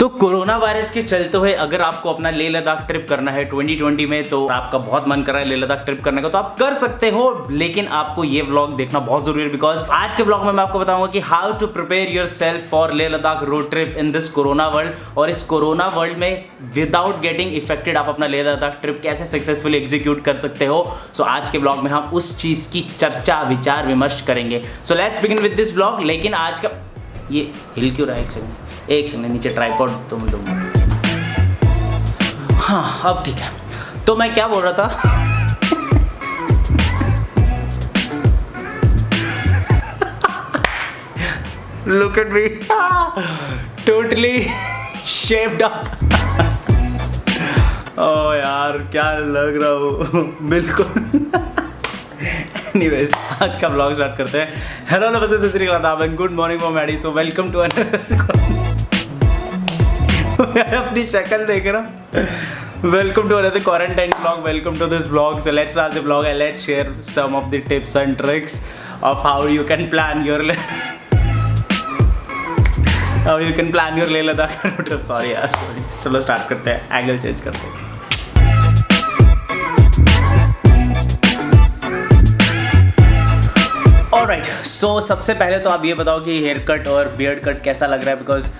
तो corona virus के चलते हुए अगर आपको अपना लेह लद्दाख ट्रिप करना है 2020 में, तो आपका बहुत मन कर रहा है लेह लद्दाख ट्रिप करने का, तो आप कर सकते हो, लेकिन आपको ये व्लॉग देखना बहुत जरूरी है। बिकॉज आज के व्लॉग में मैं आपको बताऊंगा कि how to prepare yourself for Leh Ladakh road trip in this corona world. और इस कोरोना वर्ल्ड में विदाउट गेटिंग इफेक्टेड आप अपना लेह लद्दाख ट्रिप कैसे सक्सेसफुली एग्जीक्यूट कर सकते हो। सो आज के व्लॉग में हम उस चीज की चर्चा विचार विमर्श करेंगे। So let's begin with this vlog. लेकिन आज का ये हिल क्यों रहा है? एक सेकंड नीचे ट्राइपॉड तुम दूंगा। हाँ अब ठीक है। तो मैं क्या बोल रहा था? Look at me, totally shaped up. ओ यार क्या लग रहा हूँ बिल्कुल। एनीवेज आज का ब्लॉग स्टार्ट करते हैं। हेलो नमस्ते Sat Shri Akal and good morning from Maddy. So welcome to मैं अपनी शक्ल देख रहा। Welcome to another quarantine blog. Welcome to this blog. So let's start the blog and let's share some of the tips and tricks of how you can plan your Leh Ladakh trip. Sorry यार, चलो start करते हैं, angle change करते हैं। Alright, सो सबसे पहले तो आप ये बताओ कि हेयर कट और बियर्ड कट कैसा लग रहा है। बिकॉज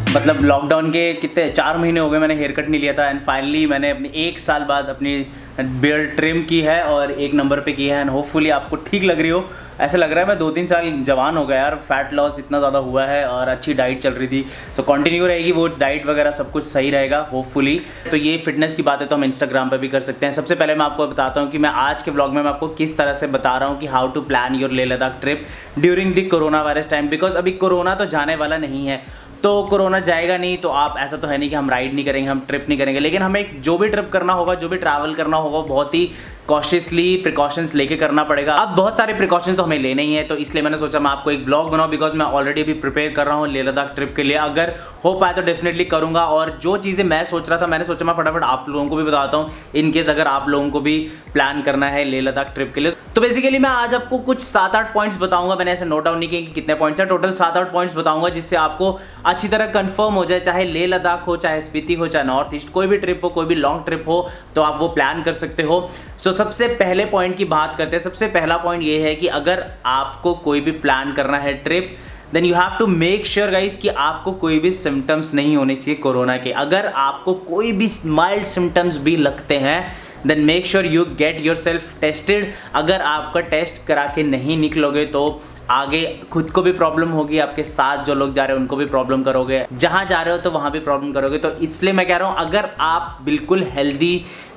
मतलब लॉकडाउन के कितने 4 महीने हो गए मैंने हेयर कट नहीं लिया था, एंड फाइनली मैंने अपनी 1 साल बाद अपनी बियर्ड ट्रिम की है और 1 नंबर पे की है। एंड होपफुली आपको ठीक लग रही हो। ऐसा लग रहा है मैं 2-3 साल जवान हो गया यार। फैट लॉस इतना ज़्यादा हुआ है और अच्छी डाइट चल रही थी। सो कंटिन्यू रहेगी वो डाइट वगैरह, सब कुछ सही रहेगा होपफुली। तो ये फिटनेस की बातें तो हम इंस्टाग्राम पे भी कर सकते हैं। सबसे पहले मैं आपको बताता हूँ कि मैं आज के व्लॉग में मैं आपको किस तरह से बता रहा हूँ कि how to plan your Leh Ladakh trip during the corona virus time. Because अभी कोरोना तो जाने वाला नहीं है, तो कोरोना जाएगा नहीं तो आप ऐसा तो है नहीं कि हम राइड नहीं करेंगे, हम ट्रिप नहीं करेंगे। लेकिन हमें जो भी ट्रिप करना होगा, जो भी ट्रैवल करना होगा, बहुत ही कॉशियसली प्रिकॉशंस लेके करना पड़ेगा। अब बहुत सारे प्रिकॉशंस तो हमें लेने ही है, तो इसलिए मैंने सोचा मैं आपको एक ब्लॉग बनाऊं। बिकॉज मैं ऑलरेडी अभी प्रिपेयर कर रहा हूँ लेह लद्दाख ट्रिप के लिए। अगर हो पाए तो डेफिनेटली करूँगा। और जो चीज़ें मैं सोच रहा था, मैंने सोचा मैं फटाफट आप लोगों को भी बताता हूँ, इन केस अगर आप लोगों को भी प्लान करना है लेह लद्दाख ट्रिप के लिए। तो बेसिकली मैं आज आपको कुछ 7-8 पॉइंट्स बताऊंगा। मैंने ऐसे नोट डाउन नहीं किए कि कितने पॉइंट्स हैं, टोटल 7-8 पॉइंट्स बताऊंगा, जिससे आपको अच्छी तरह कंफर्म हो जाए। चाहे लेह लद्दाख हो, चाहे स्पीति हो, चाहे नॉर्थ ईस्ट, कोई भी ट्रिप हो, कोई भी लॉन्ग ट्रिप हो, तो आप वो प्लान कर सकते हो। सो सबसे पहले पॉइंट की बात करते हैं। सबसे पहला पॉइंट ये है कि अगर आपको कोई भी प्लान करना है trip, then you have to make sure guys कि आपको कोई भी सिम्टम्स नहीं होने चाहिए कोरोना के। अगर आपको कोई भी माइल्ड सिम्टम्स भी लगते हैं, then make sure you get yourself tested. अगर आपका टेस्ट करा के नहीं निकलोगे तो आगे खुद को भी प्रॉब्लम होगी, आपके साथ जो लोग जा रहे हैं उनको भी प्रॉब्लम करोगे, जहाँ जा रहे हो तो वहाँ भी प्रॉब्लम करोगे। तो इसलिए मैं कह रहा हूँ, अगर आप बिल्कुल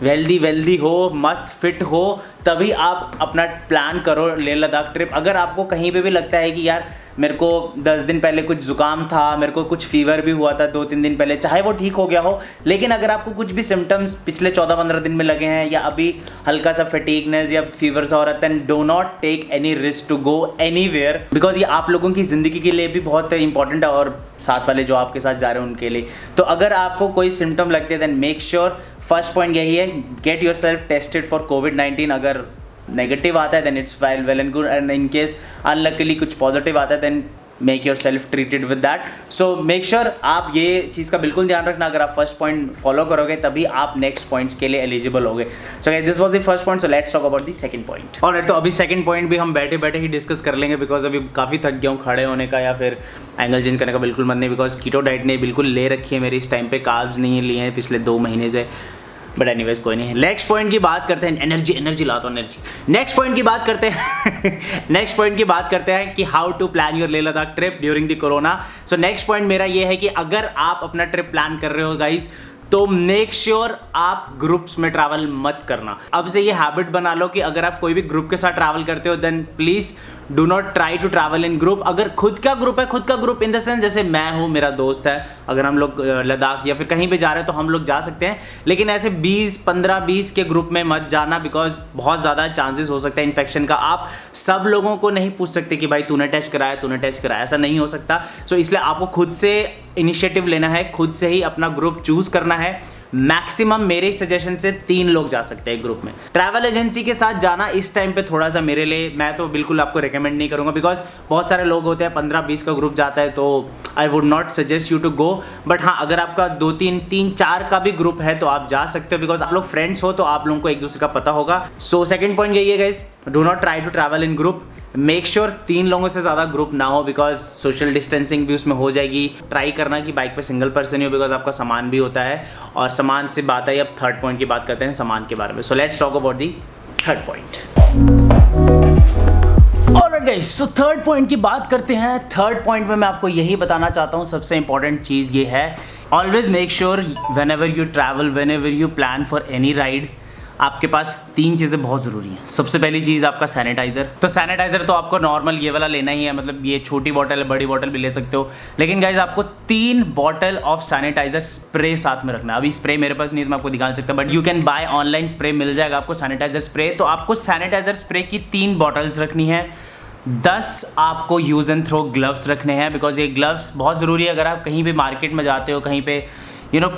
वेल्दी हो, मस्त फिट हो, तभी आप अपना प्लान करो लेह लद्दाख ट्रिप। अगर आपको कहीं पे भी लगता है कि यार मेरे को 10 दिन पहले कुछ जुकाम था, मेरे को कुछ फीवर भी हुआ था 2-3 दिन पहले, चाहे वो ठीक हो गया हो, लेकिन अगर आपको कुछ भी सिम्टम्स पिछले 14-15 दिन में लगे हैं, या अभी हल्का सा फटीगनेस या फीवर सा हो रहा है, then do not take any risk to go anywhere. Because ये आप लोगों की ज़िंदगी के लिए भी बहुत इंपॉर्टेंट है और साथ वाले जो आपके साथ जा रहे हैं उनके लिए। तो अगर आपको कोई सिम्टम लगते हैं, then make sure, first point यही है, get yourself tested for कोविड-19। अगर नेगेटिव आता है then it's well and good, and in case unluckily कुछ पॉजिटिव आता है then make yourself treated with that. So make sure आप ये चीज़ का बिल्कुल ध्यान रखना। अगर आप फर्स्ट पॉइंट फॉलो करोगे तभी आप नेक्स्ट पॉइंट्स के लिए एलिजिबल होगे। सो this was the first point. So let's talk about the second point. Alright, तो अभी सेकंड पॉइंट भी हम बैठे बैठे ही डिस्कस कर लेंगे। बिकॉज अभी काफ़ी थक गया हूँ खड़े होने का या फिर एंगल चेंज करने का बिल्कुल मन नहीं। बिकॉज कीटो डाइट ने बिल्कुल ले रखी है मेरी इस टाइम पे, कार्ब्स नहीं लिए हैं पिछले 2 महीने से। बट एनीवेज कोई नहीं। नेक्स्ट पॉइंट की बात करते हैं। एनर्जी लाता हूँ एनर्जी। नेक्स्ट पॉइंट की बात करते हैं कि how to plan your Leh Ladakh trip during the corona. So next point मेरा ये है कि अगर आप अपना ट्रिप प्लान कर रहे हो गाइज, तो मेक श्योर आप ग्रुप्स में ट्रैवल मत करना। अब से ये हैबिट बना लो कि अगर आप कोई भी ग्रुप के साथ ट्रैवल करते हो, then please do not try to travel in group. अगर खुद का ग्रुप है, खुद का ग्रुप इन द सेंस जैसे मैं हूँ, मेरा दोस्त है, अगर हम लोग लद्दाख या फिर कहीं भी जा रहे हैं तो हम लोग जा सकते हैं। लेकिन ऐसे 15-20 के ग्रुप में मत जाना, बिकॉज बहुत ज़्यादा चांसेस हो सकता है इन्फेक्शन का। आप सब लोगों को नहीं पूछ सकते कि भाई तूने टेस्ट कराया, ऐसा नहीं हो सकता। सो इसलिए आपको खुद से इनिशिएटिव लेना है, खुद से ही अपना ग्रुप चूज़ करना है। मैक्सिमम मेरे सजेशन से 3 लोग जा सकते हैं ग्रुप में। ट्रैवल एजेंसी के साथ जाना इस टाइम पे थोड़ा सा मेरे लिए, मैं तो बिल्कुल आपको रिकमेंड नहीं करूँगा, बिकॉज बहुत सारे लोग होते हैं, 15-20 का ग्रुप जाता है, तो I would not suggest you to go. But हाँ, अगर आपका 2-3-4 का भी ग्रुप है तो आप जा सकते हो, बिकॉज आप लोग फ्रेंड्स हो तो आप लोगों को एक दूसरे का पता होगा। सो सेकंड पॉइंट यही है guys, do not try to travel in group. Make sure 3 लोगों से ज़्यादा ग्रुप ना हो, बिकॉज सोशल डिस्टेंसिंग भी उसमें हो जाएगी। ट्राई करना कि बाइक पे सिंगल पर्सन ही हो, बिकॉज आपका सामान भी होता है, और सामान से बात है, अब थर्ड पॉइंट की बात करते हैं सामान के बारे में। सो let's talk about the third point. Alright guys, so third point की बात करते हैं। थर्ड पॉइंट में मैं आपको यही बताना चाहता हूँ, सबसे इंपॉर्टेंट चीज़ ये है, always make sure when ever you travel, when ever you plan for any ride, आपके पास 3 चीज़ें बहुत ज़रूरी हैं। सबसे पहली चीज़ आपका सैनिटाइज़र। तो सैनिटाइज़र तो आपको नॉर्मल ये वाला लेना ही है, मतलब ये छोटी बॉटल है, बड़ी बॉटल भी ले सकते हो, लेकिन गाइज आपको 3 बॉटल ऑफ सैनिटाइज़र स्प्रे साथ में रखना है। अभी स्प्रे मेरे पास नहीं है तो मैं आपको दिखा नहीं सकता, but you can buy online, spray मिल जाएगा आपको सैनिटाइज़र स्प्रे। तो आपको सैनिटाइज़र स्प्रे की 3 बॉटल्स रखनी है। 10 आपको यूज़ एंड थ्रो ग्लव्स रखने हैं, बिकॉज ये ग्लव्स बहुत ज़रूरी है। अगर आप कहीं भी मार्केट में जाते हो, कहीं पे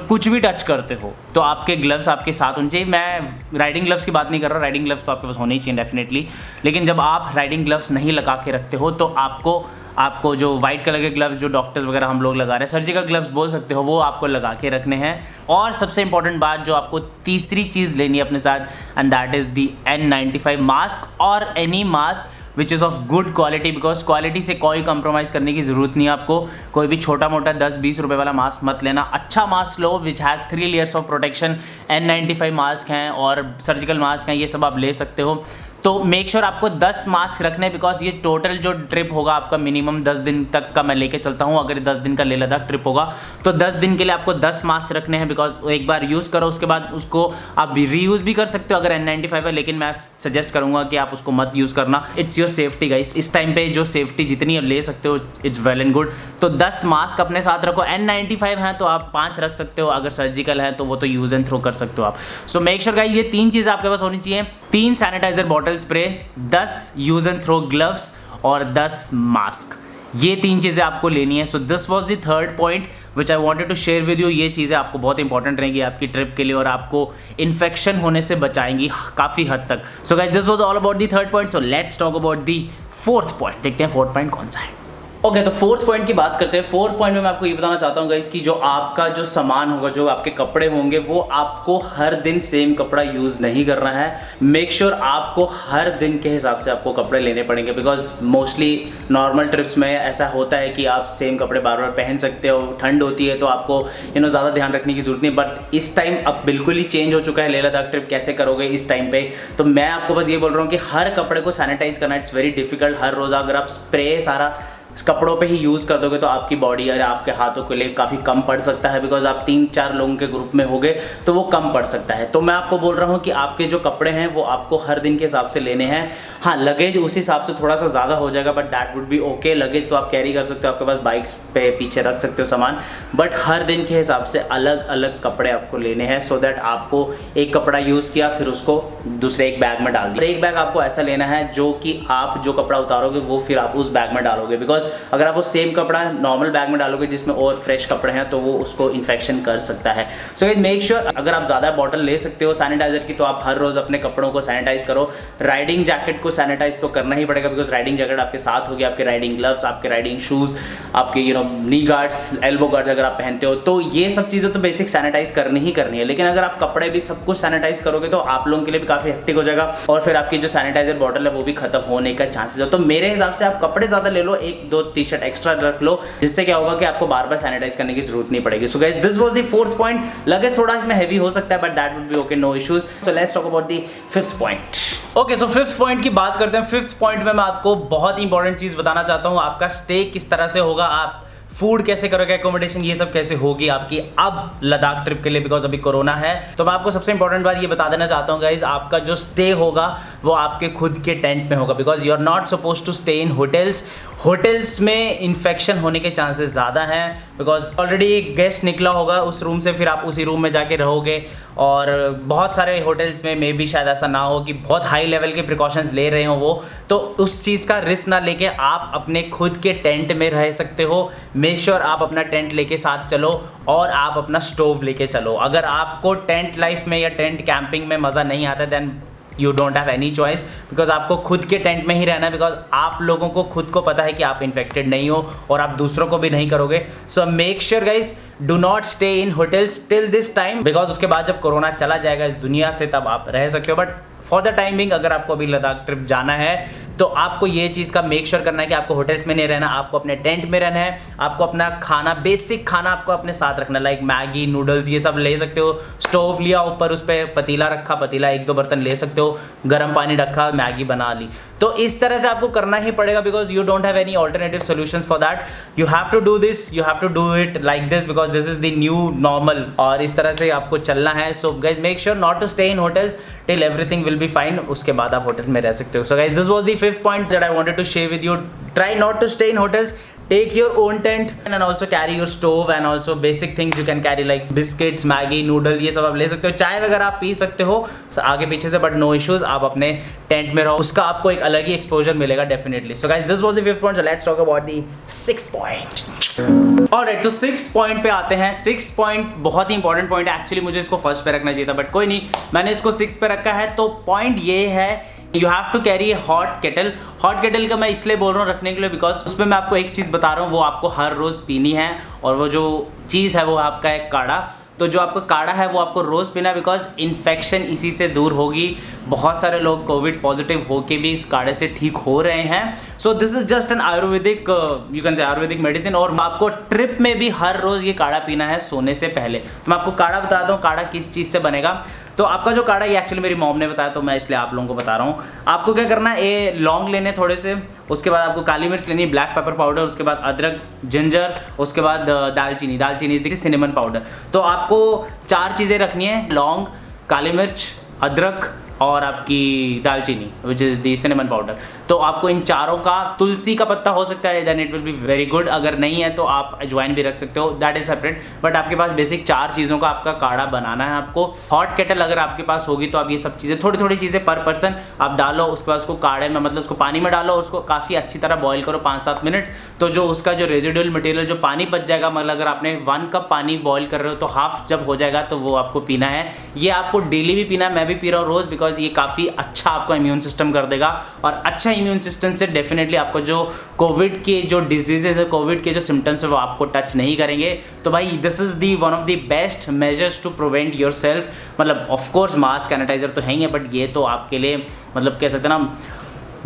कुछ भी टच करते हो, तो आपके ग्लव्स आपके साथ होने चाहिए। मैं राइडिंग ग्लव्स की बात नहीं कर रहा, राइडिंग ग्लव्स तो आपके पास होने ही चाहिए डेफिनेटली, लेकिन जब आप राइडिंग ग्लव्स नहीं लगा के रखते हो तो आपको जो वाइट कलर के ग्लव्स जो डॉक्टर्स वगैरह हम लोग लगा रहे हैं, सर्जिकल ग्लव्स बोल सकते हो, वो आपको लगा के रखने हैं। और सबसे इंपॉर्टेंट बात जो आपको तीसरी चीज़ लेनी है अपने साथ, and that is the N95 mask, और any mask which is of good quality, because quality से कोई कंप्रोमाइज़ करने की ज़रूरत नहीं है आपको। कोई भी छोटा मोटा 10-20 रुपये वाला मास्क मत लेना, अच्छा mask low which has 3 layers of protection. N95 mask हैं और सर्जिकल मास्क हैं, ये सब आप ले सकते हो। तो मेक श्योर आपको 10 मास्क रखने, बिकॉज ये टोटल जो ट्रिप होगा आपका मिनिमम 10 दिन तक का मैं लेके चलता हूँ। अगर 10 दिन का लेह लद्दाख ट्रिप होगा तो 10 दिन के लिए आपको 10 मास्क रखने हैं, बिकॉज एक बार यूज़ करो उसके बाद उसको आप रीयूज़ भी कर सकते हो अगर N95 है, लेकिन मैं सजेस्ट करूँगा कि आप उसको मत यूज़ करना। इट्स योर सेफ्टी गाइस, इस टाइम पे जो सेफ्टी जितनी आप ले सकते हो इट्स वेल एंड गुड। तो 10 मास्क अपने साथ रखो। N95 हैं तो आप 5 रख सकते हो, अगर सर्जिकल है तो वो तो यूज़ एंड थ्रो कर सकते हो आप। सो मेक श्योर गाइस ये 3 चीज़ें आपके पास होनी चाहिए। 3 sanitiser bottle spray, 10 use and throw gloves और 10 मास्क, ये 3 चीज़ें आपको लेनी है। So this was the third point which I wanted to share with you. ये चीज़ें आपको बहुत इंपॉर्टेंट रहेंगी आपकी ट्रिप के लिए और आपको इन्फेक्शन होने से बचाएंगी काफ़ी हद तक। सो guys this was all about the third point. So let's talk about the fourth point. देखते हैं फोर्थ पॉइंट कौन सा है। ओके, तो फोर्थ पॉइंट की बात करते हैं। फोर्थ पॉइंट में मैं आपको ये बताना चाहता हूँ गाइस कि जो आपका जो सामान होगा, जो आपके कपड़े होंगे, वो आपको हर दिन सेम कपड़ा यूज़ नहीं करना है। मेक श्योर आपको हर दिन के हिसाब से आपको कपड़े लेने पड़ेंगे, बिकॉज मोस्टली नॉर्मल ट्रिप्स में ऐसा होता है कि आप सेम कपड़े बार बार पहन सकते हो, ठंड होती है तो आपको ज़्यादा ध्यान रखने की जरूरत नहीं। बट इस टाइम अब बिल्कुल ही चेंज हो चुका है। लेह लद्दाख ट्रिप कैसे करोगे इस टाइम पे, तो मैं आपको बस ये बोल रहा हूँ कि हर कपड़े को सैनिटाइज करना इट्स वेरी डिफिकल्ट। हर रोज़ अगर आप स्प्रे सारा कपड़ों पे ही यूज़ कर दोगे तो आपकी बॉडी या आपके हाथों के लिए काफ़ी कम पड़ सकता है, बिकॉज आप 3-4 लोगों के ग्रुप में होगे तो वो कम पड़ सकता है। तो मैं आपको बोल रहा हूँ कि आपके जो कपड़े हैं वो आपको हर दिन के हिसाब से लेने हैं। हाँ, लगेज उस हिसाब से थोड़ा सा ज़्यादा हो जाएगा, but that would be okay. Luggage तो आप कैरी कर सकते हो, आपके पास बाइक्स पे पीछे रख सकते हो सामान, बट हर दिन के हिसाब से अलग अलग कपड़े आपको लेने हैं, सो दैट आपको एक कपड़ा यूज़ किया फिर उसको दूसरे एक बैग में डाल दिया। एक बैग आपको ऐसा लेना है जो कि आप जो कपड़ा उतारोगे वो फिर आप उस बैग में डालोगे, बिकॉज अगर आप वो सेम कपड़ा नॉर्मल बैग में डालोगे जिसमें और फ्रेश कपड़े हैं तो वो उसको इन्फेक्शन कर सकता है। सो मेक श्योर अगर आप ज़्यादा बॉटल ले सकते हो सैनिटाइजर की तो आप हर रोज़ अपने कपड़ों को सैनिटाइज करो। राइडिंग जैकेट को सैनिटाइज तो करना ही पड़ेगा, बिकॉज राइडिंग जैकेट आपके साथ होगी, आपके राइडिंग ग्लव्स, आपके राइडिंग शूज़, आपके नी गार्ड्स, एल्बो गार्ड्स अगर आप पहनते हो, तो ये सब चीज़ें तो बेसिक सैनिटाइज करनी ही करनी है। लेकिन अगर आप कपड़े भी सब कुछ सैनिटाइज करोगे तो आप लोगों के लिए भी काफ़ी हेक्टिक हो जाएगा और फिर आपकी जो सैनिटाइजर बॉटल है वो भी खत्म होने का चांसेस है। तो मेरे हिसाब से आप कपड़े ज़्यादा ले लो, 1-2 टी-शर्ट एक्स्ट्रा रख लो, जिससे क्या होगा कि आपको बार बार सैनिटाइज करने की जरूरत नहीं पड़ेगी। So guys this was the fourth point. Luggage थोड़ा इसमें हेवी हो सकता है but that would be okay, no issues. So let's talk about the fifth point. Okay, so fifth point की बात करते हैं। फिफ्थ पॉइंट में मैं आपको बहुत इंपॉर्टेंट चीज बताना चाहता हूँ। आपका स्टे किस तरह से होगा, आप फूड कैसे करोगे, एकोमोडेशन ये सब कैसे होगी आपकी अब लद्दाख ट्रिप के लिए, बिकॉज अभी कोरोना है। तो मैं आपको सबसे इंपॉर्टेंट बात ये बता देना चाहता हूँ गाइज, आपका जो स्टे होगा वो आपके खुद के टेंट में होगा, because you are not suppose to stay in hotels. Hotels में इन्फेक्शन होने के चांसेस ज़्यादा हैं, बिकॉज ऑलरेडी एक गेस्ट निकला होगा उस रूम से, फिर आप उसी रूम में जाके रहोगे। और बहुत सारे होटल्स में मे भी शायद ऐसा ना हो कि बहुत हाई लेवल के प्रिकॉशंस ले रहे हो वो, तो उस चीज़ का रिस्क ना लेके आप अपने खुद के टेंट में रह सकते हो। मेक श्योर आप अपना टेंट लेके साथ चलो और आप अपना स्टोव लेके चलो। अगर आपको टेंट लाइफ में या टेंट कैंपिंग में मज़ा नहीं आता then you don't have any choice, because आपको खुद के टेंट में ही रहना है। बिकॉज आप लोगों को खुद को पता है कि आप इन्फेक्टेड नहीं हो और आप दूसरों को भी नहीं करोगे। सो make sure guys do not stay in hotels till this time, because उसके बाद जब कोरोना चला जाएगा इस दुनिया से तब आप रह सकते हो। बट फॉर द टाइमिंग अगर आपको अभी लद्दाख ट्रिप जाना है तो आपको ये चीज़ का मेक श्योर करना है कि आपको होटल्स में नहीं रहना, आपको अपने टेंट में रहना है। आपको अपना खाना, बेसिक खाना आपको अपने साथ रखना, लाइक मैगी, नूडल्स, ये सब ले सकते हो। स्टोव लिया, ऊपर उस पर पतीला रखा, पतीला 1-2 बर्तन ले सकते हो, गर्म पानी रखा, मैगी बना ली। तो इस तरह से आपको करना ही पड़ेगा because you don't have any alternative solutions for that. You have to do this, you have to do it like this because this is the new normal और इस तरह से आपको चलना है। So guys make sure not to stay in hotels till everything will be fine, उसके बाद आप होटल्स में रह सकते हो। So guys this was the 5th point that I wanted to share with you. Try not to stay in hotels, take your own tent and also carry your stove and also basic things you can carry like biscuits, maggi, noodle, ये सब आप ले सकते हो। चाय वगैरह आप P सकते हो आगे पीछे से, बट नो इश्यूज। आप अपने टेंट में रहो, उसका आपको एक अलग ही एक्सपोजर मिलेगा definitely. So guys this was the 5th point, so let's talk about the 6th point. Alright, तो 6th पॉइंट पे आते हैं। 6th पॉइंट बहुत ही इंपॉर्टेंट पॉइंट है। एक्चुअली मुझे इसको फर्स्ट पे रखना चाहिए था बट कोई नहीं, मैंने इसको 6th पे रखा है। तो पॉइंट ये है you have to carry a hot kettle. Hot kettle का मैं इसलिए बोल रहा हूँ रखने के लिए बिकॉज उसमें मैं आपको एक चीज़ बता रहा हूँ, वो आपको हर रोज़ पीनी है। और वो जो चीज़ है वो आपका एक काढ़ा। तो जो आपका काढ़ा है वो आपको रोज़ पीना है बिकॉज इन्फेक्शन इसी से दूर होगी। बहुत सारे लोग कोविड पॉजिटिव होके भी इस काढ़े से ठीक हो रहे हैं। So this is just an Ayurvedic, you can say Ayurvedic medicine. और आपको ट्रिप में भी हर रोज़ ये काढ़ा पीना है सोने से पहले। तो मैं आपको काढ़ा बताता हूँ काढ़ा किस चीज़ से बनेगा। तो आपका जो काढ़ा, ये एक्चुअली मेरी मॉम ने बताया तो मैं इसलिए आप लोगों को बता रहा हूँ। आपको क्या करना है, ये लौंग लेने थोड़े से, उसके बाद आपको काली मिर्च लेनी, ब्लैक पेपर पाउडर, उसके बाद अदरक, जिंजर, उसके बाद दालचीनी। दालचीनी इज द सिनेमन पाउडर। तो आपको 4 चीज़ें रखनी है, लौंग, काली मिर्च, अदरक और आपकी दालचीनी which is the cinnamon powder. तो आपको इन चारों का, तुलसी का पत्ता हो सकता है then it will be very good. अगर नहीं है तो आप अजवाइन भी रख सकते हो, दैट इज सेपरेट। बट आपके पास बेसिक 4 चीज़ों का आपका काढ़ा बनाना है आपको। हॉट केटल अगर आपके पास होगी तो आप ये सब चीज़ें, थोड़ी थोड़ी चीज़ें पर पर्सन आप डालो। उसके बाद उसको काढ़े में, मतलब उसको पानी में डालो, उसको काफ़ी अच्छी तरह बॉईल करो 5-7 मिनट। तो जो उसका जो रेजिडुअल मटेरियल, जो पानी बच जाएगा, मतलब अगर आपने 1 कप पानी बॉईल कर रहे हो तो हाफ जब हो जाएगा तो वो आपको पीना है। ये आपको डेली भी पीना है, मैं भी पी रहा हूँ रोज़, बिकॉज ये काफ़ी अच्छा आपका इम्यून सिस्टम कर देगा। और अच्छा इम्यून सिस्टम से डेफिनेटली आपको जो कोविड के जो डिजीजेज है, कोविड के जो सिम्टम्स है वो आपको टच नहीं करेंगे। तो भाई this is the one of the best measures to prevent yourself. मतलब ऑफकोर्स मास्क, सैनिटाइजर तो है ही है, बट ये तो आपके लिए मतलब कह सकते हैं ना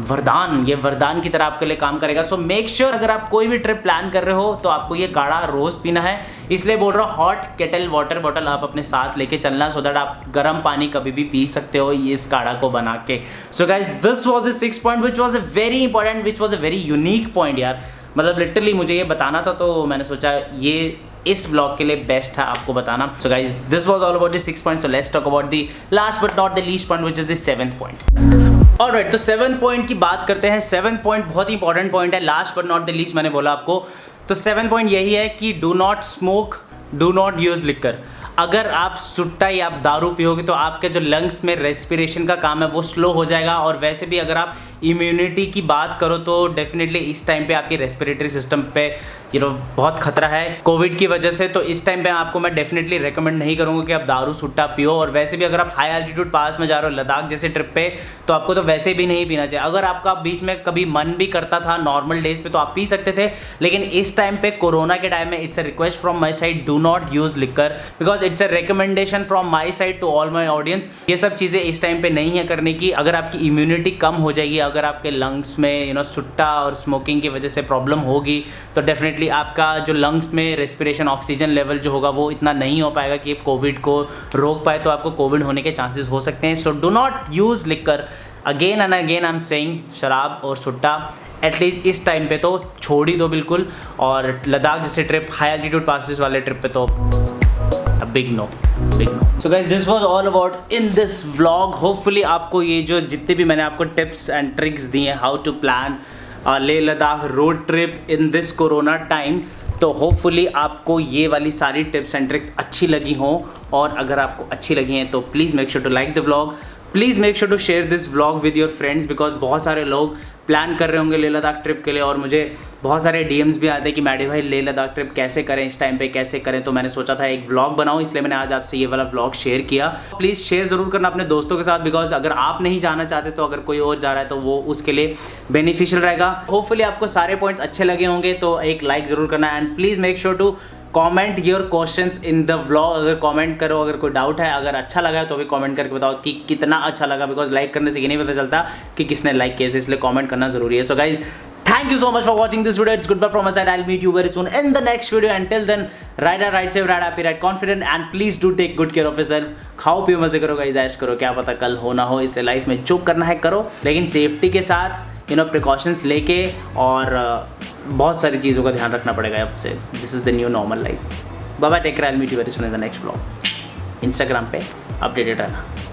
वरदान, ये वरदान की तरह आपके लिए काम करेगा। सो मेक श्योर अगर आप कोई भी ट्रिप प्लान कर रहे हो तो आपको ये काढ़ा रोज़ पीना है। इसलिए बोल रहा हूँ हॉट केटल वाटर बॉटल आप अपने साथ लेके चलना, सो दैट आप गर्म पानी कभी भी पी सकते हो इस काढ़ा को बना के। सो guys this was the 6th point which was a very important, which was a very unique point यार। मतलब लिटरली मुझे ये बताना था तो मैंने सोचा ये इस ब्लॉग के लिए बेस्ट है आपको बताना। सो guys this was all about the 6th point. So let's talk about the last but not the least point which is the 7th point. Alright, तो 7th पॉइंट की बात करते हैं। 7th पॉइंट बहुत ही इंपॉर्टेंट पॉइंट है, last but not the least मैंने बोला आपको। तो 7th पॉइंट यही है कि do not smoke, do not use liquor. अगर आप सुट्टा या आप दारू पियोगे तो आपके जो लंग्स में रेस्पिरेशन का काम है वो स्लो हो जाएगा। और वैसे भी अगर आप इम्यूनिटी की बात करो तो डेफिनेटली इस टाइम पे आपकी रेस्पिरेटरी सिस्टम पे बहुत खतरा है कोविड की वजह से। तो इस टाइम पे आपको मैं डेफिनेटली रेकमेंड नहीं करूँगा कि आप दारू सुट्टा पियो। और वैसे भी अगर आप हाई एल्टीट्यूड पास में जा रहे हो लद्दाख जैसे ट्रिप पे, तो आपको तो वैसे भी नहीं पीना चाहिए। अगर आपका बीच में कभी मन भी करता था नॉर्मल डेज पे तो आप पी सकते थे, लेकिन इस टाइम पे कोरोना के टाइम में it's a request from my side, do not use liquor because it's a recommendation from my side to all my audience. ये सब चीज़ें इस टाइम पे नहीं है करने की। अगर आपकी इम्यूनिटी कम हो जाएगी, अगर आपके लंग्स में सुट्टा और स्मोकिंग की वजह से प्रॉब्लम होगी तो डेफिनेटली आपका जो लंग्स में रेस्पिरेशन ऑक्सीजन लेवल जो होगा वो इतना नहीं हो पाएगा कि कोविड को रोक पाए, तो आपको कोविड होने के चांसेस हो सकते हैं। So do not use liquor. Again and again I am saying, शराब और सुट्टा एटलीस्ट इस टाइम पे तो छोड़ ही दो बिल्कुल। और लद्दाख जैसे ट्रिप, हाई एल्टीट्यूड पासेस वाले ट्रिप पे तो big no, big no. So guys this was all about in this vlog. Hopefully आपको ये जो जितने भी मैंने आपको टिप्स एंड ट्रिक्स दिए हैं how to plan Leh Ladakh road trip in this corona time, तो होपफुली आपको ये वाली सारी टिप्स एंड ट्रिक्स अच्छी लगी हों, और अगर आपको अच्छी लगी हैं तो please make sure to like the vlog, please make sure to share this vlog with your friends, because बहुत सारे लोग प्लान कर रहे होंगे लेह लद्दाख ट्रिप के लिए, और मुझे बहुत सारे डीएम्स भी आते हैं कि मैडी भाई लेह लद्दाख ट्रिप कैसे करें, इस टाइम पे कैसे करें। तो मैंने सोचा था एक व्लॉग बनाऊं, इसलिए मैंने आज आपसे ये वाला व्लॉग शेयर किया। प्लीज़ शेयर ज़रूर करना अपने दोस्तों के साथ, बिकॉज अगर आप नहीं जाना चाहते तो अगर कोई और जा रहा है तो वो उसके लिए बेनिफिशियल रहेगा। होपफुली आपको सारे पॉइंट्स अच्छे लगे होंगे, तो एक लाइक ज़रूर करना, and please make sure to comment your questions in the vlog. अगर कमेंट करो, अगर कोई डाउट है, अगर अच्छा लगा है तो भी कमेंट करके बताओ कि कितना अच्छा लगा, बिकॉज लाइक करने से ये नहीं पता चलता कि किसने लाइक किया, इसलिए कमेंट करना जरूरी है। So guys, thank you so much for watching this video. It's goodbye from my side. I'll meet you very soon in the next video. Until then, ride safe, ride happy, ride confident, and please do take good care of yourself. खाओ पियो, मजे करो guys, ऐश करो, क्या पता कल हो ना हो, इसलिए लाइफ में जो करना है करो, लेकिन सेफ्टी के साथ प्रिकॉशंस लेके, और बहुत सारी चीज़ों का ध्यान रखना पड़ेगा अब से। This is the new normal life. Bye bye, take care, I will meet you very soon in the next vlog. Instagram पे अपडेटेड रहना।